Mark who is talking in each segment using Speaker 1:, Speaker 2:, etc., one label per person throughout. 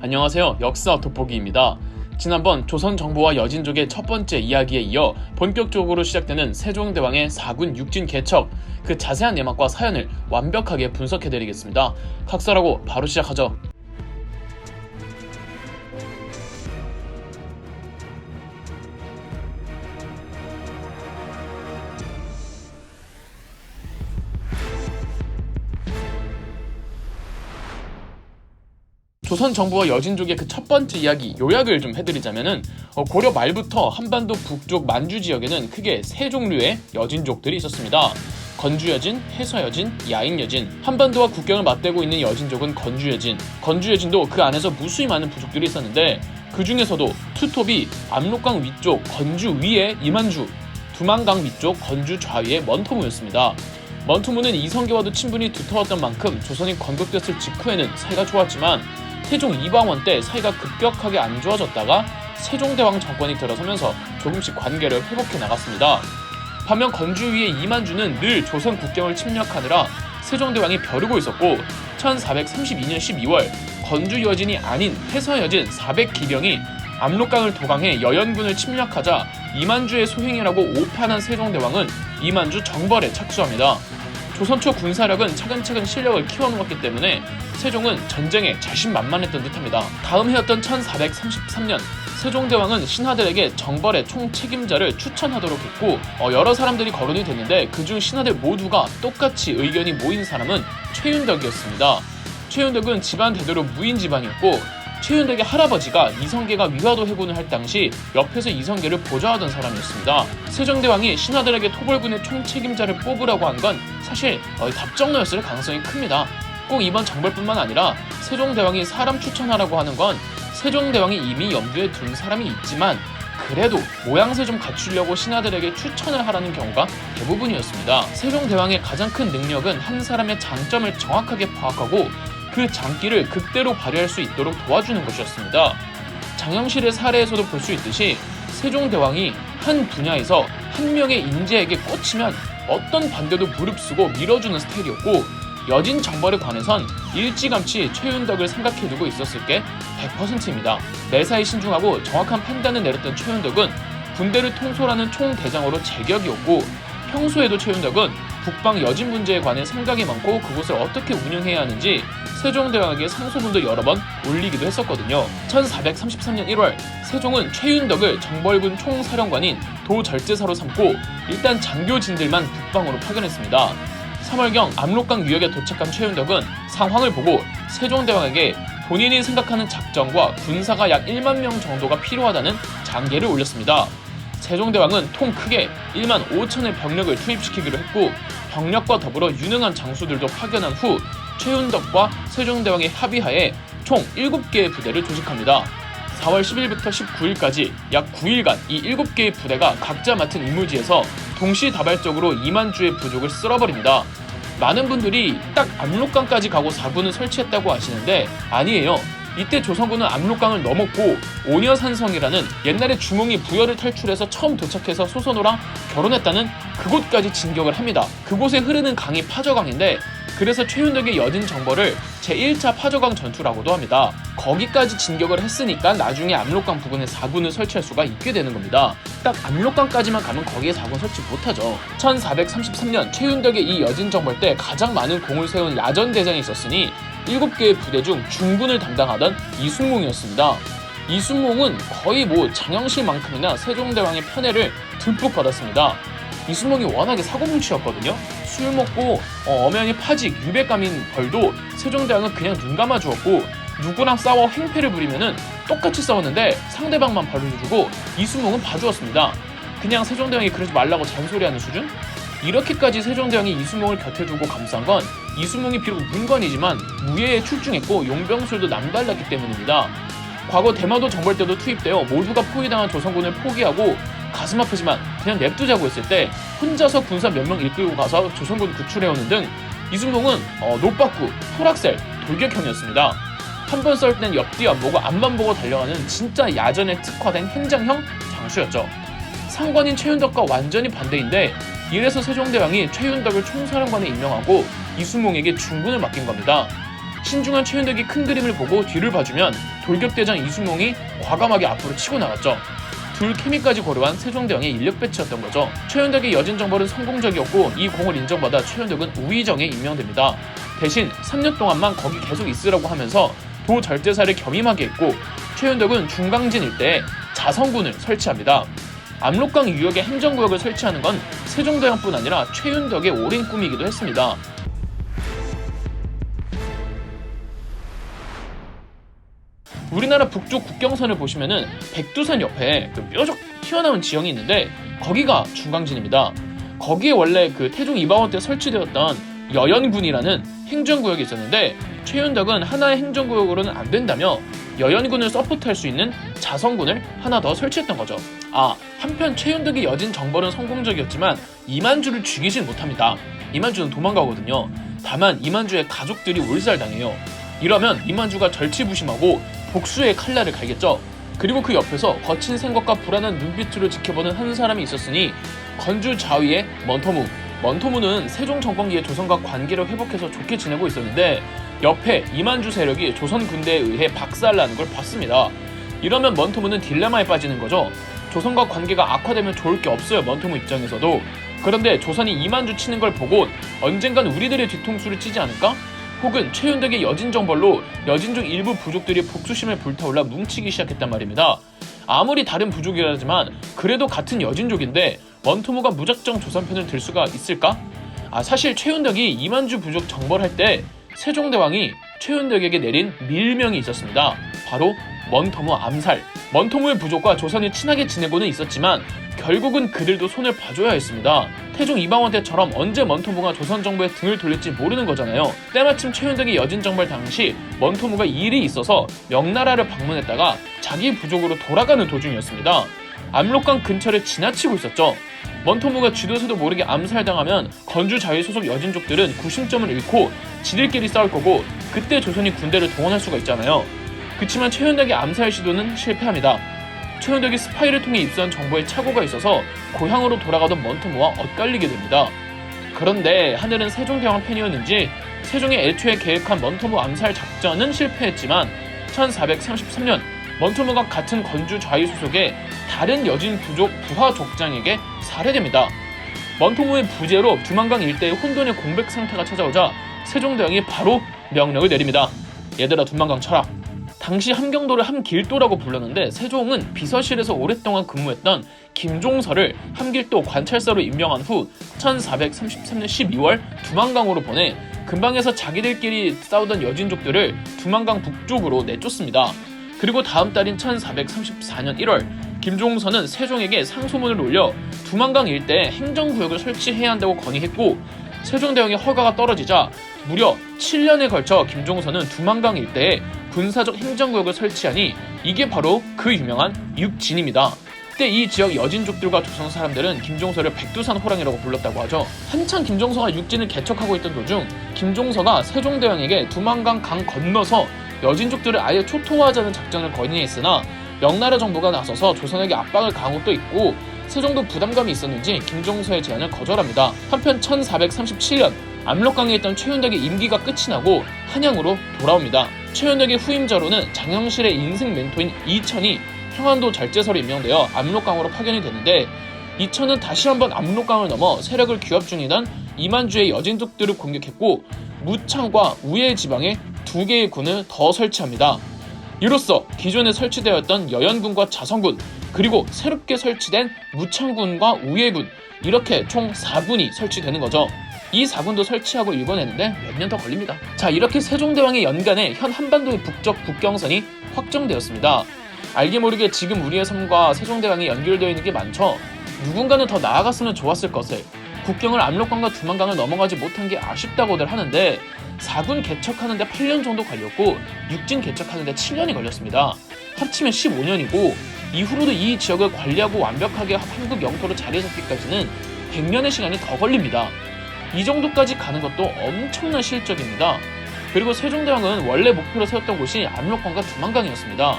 Speaker 1: 안녕하세요. 역사 돋보기입니다. 지난번 조선 정부와 여진족의 첫 번째 이야기에 이어 본격적으로 시작되는 세종대왕의 4군 6진 개척, 그 자세한 내막과 사연을 완벽하게 분석해드리겠습니다. 각설하고 바로 시작하죠. 조선 정부와 여진족의 그 첫 번째 이야기 요약을 좀 해드리자면은 고려 말부터 한반도 북쪽 만주 지역에는 크게 세 종류의 여진족들이 있었습니다. 건주여진, 해서여진, 야인여진. 한반도와 국경을 맞대고 있는 여진족은 건주여진. 건주여진도 그 안에서 무수히 많은 부족들이 있었는데 그 중에서도 투톱이 압록강 위쪽 건주 위에 이만주, 두만강 위쪽 건주 좌위에 먼토무였습니다. 먼토무는 이성계와도 친분이 두터웠던 만큼 조선이 건국됐을 직후에는 사이가 좋았지만 태종 이방원 때 사이가 급격하게 안 좋아졌다가 세종대왕 정권이 들어서면서 조금씩 관계를 회복해 나갔습니다. 반면 건주 위의 이만주는 늘 조선 국경을 침략하느라 세종대왕이 벼르고 있었고 1432년 12월 건주 여진이 아닌 해서여진 400기병이 압록강을 도강해 여연군을 침략하자 이만주의 소행이라고 오판한 세종대왕은 이만주 정벌에 착수합니다. 조선 초 군사력은 차근차근 실력을 키워놓았기 때문에 세종은 전쟁에 자신만만했던 듯합니다. 다음 해였던 1433년 세종대왕은 신하들에게 정벌의 총책임자를 추천하도록 했고 여러 사람들이 거론이 됐는데 그중 신하들 모두가 똑같이 의견이 모인 사람은 최윤덕이었습니다. 최윤덕은 집안 대대로 무인 집안이었고 최윤덕의 할아버지가 이성계가 위화도 해군을 할 당시 옆에서 이성계를 보좌하던 사람이었습니다. 세종대왕이 신하들에게 토벌군의 총책임자를 뽑으라고 한 건 사실 답정너였을 가능성이 큽니다. 꼭 이번 정벌뿐만 아니라 세종대왕이 사람 추천하라고 하는 건 세종대왕이 이미 염두에 둔 사람이 있지만 그래도 모양새 좀 갖추려고 신하들에게 추천을 하라는 경우가 대부분이었습니다. 세종대왕의 가장 큰 능력은 한 사람의 장점을 정확하게 파악하고 그 장기를 극대로 발휘할 수 있도록 도와주는 것이었습니다. 장영실의 사례에서도 볼 수 있듯이 세종대왕이 한 분야에서 한 명의 인재에게 꽂히면 어떤 반대도 무릅쓰고 밀어주는 스타일이었고 여진 정벌에 관해선 일찌감치 최윤덕을 생각해두고 있었을 게 100%입니다. 매사에 신중하고 정확한 판단을 내렸던 최윤덕은 군대를 통솔하는 총대장으로 제격이었고 평소에도 최윤덕은 북방 여진 문제에 관해 생각이 많고 그곳을 어떻게 운영해야 하는지 세종대왕에게 상소문도 여러 번 올리기도 했었거든요. 1433년 1월 세종은 최윤덕을 정벌군 총사령관인 도절제사로 삼고 일단 장교진들만 북방으로 파견했습니다. 3월경 압록강 유역에 도착한 최윤덕은 상황을 보고 세종대왕에게 본인이 생각하는 작전과 군사가 약 1만 명 정도가 필요하다는 장계를 올렸습니다. 세종대왕은 통 크게 1만 5천의 병력을 투입시키기로 했고 병력과 더불어 유능한 장수들도 파견한 후 최윤덕과 세종대왕의 합의하에 총 7개의 부대를 조직합니다. 4월 10일부터 19일까지 약 9일간 이 7개의 부대가 각자 맡은 임무지에서 동시다발적으로 이만주의 부족을 쓸어버립니다. 많은 분들이 딱 압록강까지 가고 4군을 설치했다고 하시는데 아니에요. 이때 조선군은 압록강을 넘었고 오녀산성이라는 옛날에 주몽이 부여를 탈출해서 처음 도착해서 소선호랑 결혼했다는 그곳까지 진격을 합니다. 그곳에 흐르는 강이 파저강인데 그래서 최윤덕의 여진 정벌을 제1차 파저강 전투라고도 합니다. 거기까지 진격을 했으니까 나중에 압록강 부근에 4군을 설치할 수가 있게 되는 겁니다. 딱 압록강까지만 가면 거기에 4군 설치 못하죠. 1433년 최윤덕의 이 여진 정벌 때 가장 많은 공을 세운 야전대장이 있었으니 7개의 부대 중 중군을 담당하던 이순몽이었습니다. 이순몽은 거의 장영실만큼이나 세종대왕의 편애를 듬뿍 받았습니다. 이순몽이 워낙에 사고뭉치였거든요. 술 먹고 엄연히 파직, 유배감인 벌도 세종대왕은 그냥 눈 감아주었고 누구랑 싸워 행패를 부리면은 똑같이 싸웠는데 상대방만 벌을 주고 이순몽은 봐주었습니다. 그냥 세종대왕이 그러지 말라고 잔소리하는 수준? 이렇게까지 세종대왕이 이순몽을 곁에 두고 감싼 건 이순몽이 비록 문관이지만 무예에 출중했고 용병술도 남달랐기 때문입니다. 과거 대마도 정벌 때도 투입되어 모두가 포위당한 조선군을 포기하고 가슴 아프지만 그냥 냅두자고 했을 때 혼자서 군사 몇 명 이끌고 가서 조선군 구출해오는 등 이순몽은 노빠꾸, 풀악셀, 돌격형이었습니다. 한 번 썰 땐 옆뒤 안 보고 앞만 보고 달려가는 진짜 야전에 특화된 행장형 장수였죠. 상관인 최윤덕과 완전히 반대인데 이래서 세종대왕이 최윤덕을 총사령관에 임명하고 이순몽에게 중군을 맡긴 겁니다. 신중한 최윤덕이 큰 그림을 보고 뒤를 봐주면 돌격대장 이순용이 과감하게 앞으로 치고 나갔죠. 둘 케미까지 고려한 세종대왕의 인력 배치였던 거죠. 최윤덕의 여진 정벌은 성공적이었고 이 공을 인정받아 최윤덕은 우의정에 임명됩니다. 대신 3년 동안만 거기 계속 있으라고 하면서 도절제사를 겸임하게 했고 최윤덕은 중강진 일대에 자성군을 설치합니다. 압록강 유역에 행정구역을 설치하는 건 세종대왕뿐 아니라 최윤덕의 오랜 꿈이기도 했습니다. 우리나라 북쪽 국경선을 보시면은 백두산 옆에 뾰족 튀어나온 지형이 있는데 거기가 중강진입니다. 거기에 원래 태종 이방원 때 설치되었던 여연군이라는 행정구역이 있었는데 최윤덕은 하나의 행정구역으로는 안 된다며 여연군을 서포트할 수 있는 자성군을 하나 더 설치했던 거죠. 한편 최윤덕의 여진 정벌은 성공적이었지만 이만주를 죽이진 못합니다. 이만주는 도망가거든요. 다만 이만주의 가족들이 몰살당해요. 이러면 이만주가 절치부심하고 복수의 칼날을 갈겠죠. 그리고 그 옆에서 거친 생각과 불안한 눈빛으로 지켜보는 한 사람이 있었으니 건주 좌위의 먼토무. 먼토무는 세종 정권기에 조선과 관계를 회복해서 좋게 지내고 있었는데 옆에 이만주 세력이 조선 군대에 의해 박살나는 걸 봤습니다. 이러면 먼토무는 딜레마에 빠지는 거죠. 조선과 관계가 악화되면 좋을 게 없어요. 먼토무 입장에서도. 그런데 조선이 이만주 치는 걸 보고 언젠간 우리들의 뒤통수를 치지 않을까? 혹은 최윤덕의 여진 정벌로 여진족 일부 부족들이 복수심에 불타올라 뭉치기 시작했단 말입니다. 아무리 다른 부족이라지만 그래도 같은 여진족인데 먼토무가 무작정 조선 편을 들 수가 있을까? 사실 최윤덕이 이만주 부족 정벌할 때 세종대왕이 최윤덕에게 내린 밀명이 있었습니다. 바로 먼토무 암살. 먼토무의 부족과 조선이 친하게 지내고는 있었지만 결국은 그들도 손을 봐줘야 했습니다. 태종 이방원 때처럼 언제 먼토무가 조선 정부에 등을 돌릴지 모르는 거잖아요. 때마침 최윤덕의 여진 정벌 당시 먼토무가 일이 있어서 명나라를 방문했다가 자기 부족으로 돌아가는 도중이었습니다. 압록강 근처를 지나치고 있었죠. 먼토무가 쥐도새도 모르게 암살당하면 건주 자위 소속 여진족들은 구심점을 잃고 지들끼리 싸울 거고 그때 조선이 군대를 동원할 수가 있잖아요. 그치만 최윤덕의 암살 시도는 실패합니다. 최윤덕이 스파이를 통해 입수한 정보에 착오가 있어서 고향으로 돌아가던 먼토무와 엇갈리게 됩니다. 그런데 하늘은 세종대왕 편이었는지 세종이 애초에 계획한 먼토무 암살 작전은 실패했지만 1433년 먼토무가 같은 건주 좌위 소속의 다른 여진 부족 부하 족장에게 살해됩니다. 먼토무의 부재로 두만강 일대의 혼돈의 공백 상태가 찾아오자 세종대왕이 바로 명령을 내립니다. 얘들아 두만강 쳐라. 당시 함경도를 함길도라고 불렀는데 세종은 비서실에서 오랫동안 근무했던 김종서를 함길도 관찰사로 임명한 후 1433년 12월 두만강으로 보내 근방에서 자기들끼리 싸우던 여진족들을 두만강 북쪽으로 내쫓습니다. 그리고 다음 달인 1434년 1월 김종서는 세종에게 상소문을 올려 두만강 일대에 행정구역을 설치해야 한다고 건의했고 세종대왕의 허가가 떨어지자 무려 7년에 걸쳐 김종서는 두만강 일대에 군사적 행정구역을 설치하니 이게 바로 그 유명한 육진입니다. 그때 이 지역 여진족들과 조선 사람들은 김종서를 백두산 호랑이라고 불렀다고 하죠. 한창 김종서가 육진을 개척하고 있던 도중 김종서가 세종대왕에게 두만강 강 건너서 여진족들을 아예 초토화하자는 작전을 건의했으나 명나라 정부가 나서서 조선에게 압박을 가한 것도 있고 세종도 부담감이 있었는지 김종서의 제안을 거절합니다. 한편 1437년 압록강에 있던 최윤덕의 임기가 끝이 나고 한양으로 돌아옵니다. 최윤덕의 후임자로는 장영실의 인생 멘토인 이천이 평안도 절제서로 임명되어 압록강으로 파견이 되는데 이천은 다시 한번 압록강을 넘어 세력을 규합 중이던 이만주의 여진족들을 공격했고 무창과 우예 지방에 2개의 군을 더 설치합니다. 이로써 기존에 설치되었던 여연군과 자성군 그리고 새롭게 설치된 무창군과 우예군 이렇게 총 4군이 설치되는 거죠. 이 4군도 설치하고 일궈내는데 몇 년 더 걸립니다. 자, 이렇게 세종대왕의 연간에 현 한반도의 북쪽 국경선이 확정되었습니다. 알게 모르게 지금 우리의 삶과 세종대왕이 연결되어 있는 게 많죠. 누군가는 더 나아갔으면 좋았을 것을 국경을 압록강과 두만강을 넘어가지 못한 게 아쉽다고들 하는데 4군 개척하는데 8년 정도 걸렸고 6진 개척하는데 7년이 걸렸습니다. 합치면 15년이고 이후로도 이 지역을 관리하고 완벽하게 한국 영토로 자리 잡기까지는 100년의 시간이 더 걸립니다. 이 정도까지 가는 것도 엄청난 실적입니다. 그리고 세종대왕은 원래 목표로 세웠던 곳이 압록강과 두만강이었습니다.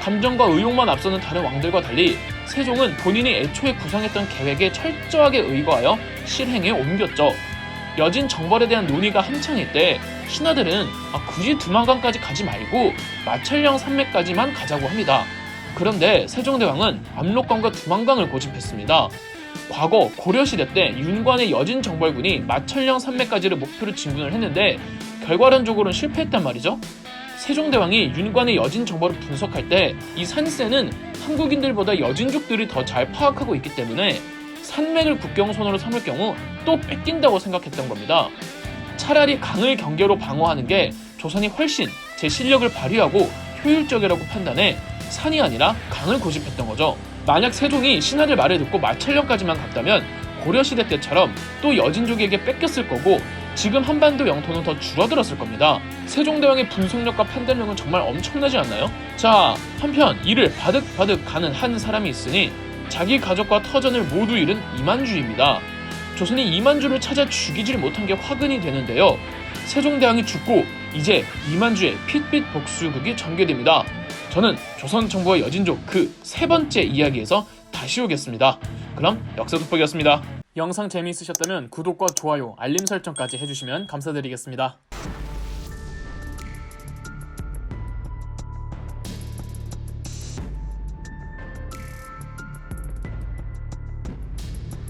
Speaker 1: 감정과 의욕만 앞서는 다른 왕들과 달리 세종은 본인이 애초에 구상했던 계획에 철저하게 의거하여 실행에 옮겼죠. 여진 정벌에 대한 논의가 한창일 때 신하들은 굳이 두만강까지 가지 말고 마천령 산맥까지만 가자고 합니다. 그런데 세종대왕은 압록강과 두만강을 고집했습니다. 과거 고려시대 때 윤관의 여진정벌군이 마천령 산맥까지를 목표로 진군을 했는데 결과론적으로는 실패했단 말이죠. 세종대왕이 윤관의 여진정벌을 분석할 때 이 산세는 한국인들보다 여진족들이 더 잘 파악하고 있기 때문에 산맥을 국경선으로 삼을 경우 또 뺏긴다고 생각했던 겁니다. 차라리 강을 경계로 방어하는 게 조선이 훨씬 제 실력을 발휘하고 효율적이라고 판단해 산이 아니라 강을 고집했던 거죠. 만약 세종이 신하들 말을 듣고 마천령까지만 갔다면 고려시대 때처럼 또 여진족에게 뺏겼을 거고 지금 한반도 영토는 더 줄어들었을 겁니다. 세종대왕의 분석력과 판단력은 정말 엄청나지 않나요? 자, 한편 이를 바득바득 가는 한 사람이 있으니 자기 가족과 터전을 모두 잃은 이만주입니다. 조선이 이만주를 찾아 죽이질 못한 게 화근이 되는데요. 세종대왕이 죽고 이제 이만주의 핏빛 복수극이 전개됩니다. 저는 조선정부와 여진족 그 세 번째 이야기에서 다시 오겠습니다. 그럼 역사 돋보기였습니다. 영상 재미있으셨다면 구독과 좋아요, 알림 설정까지 해주시면 감사드리겠습니다.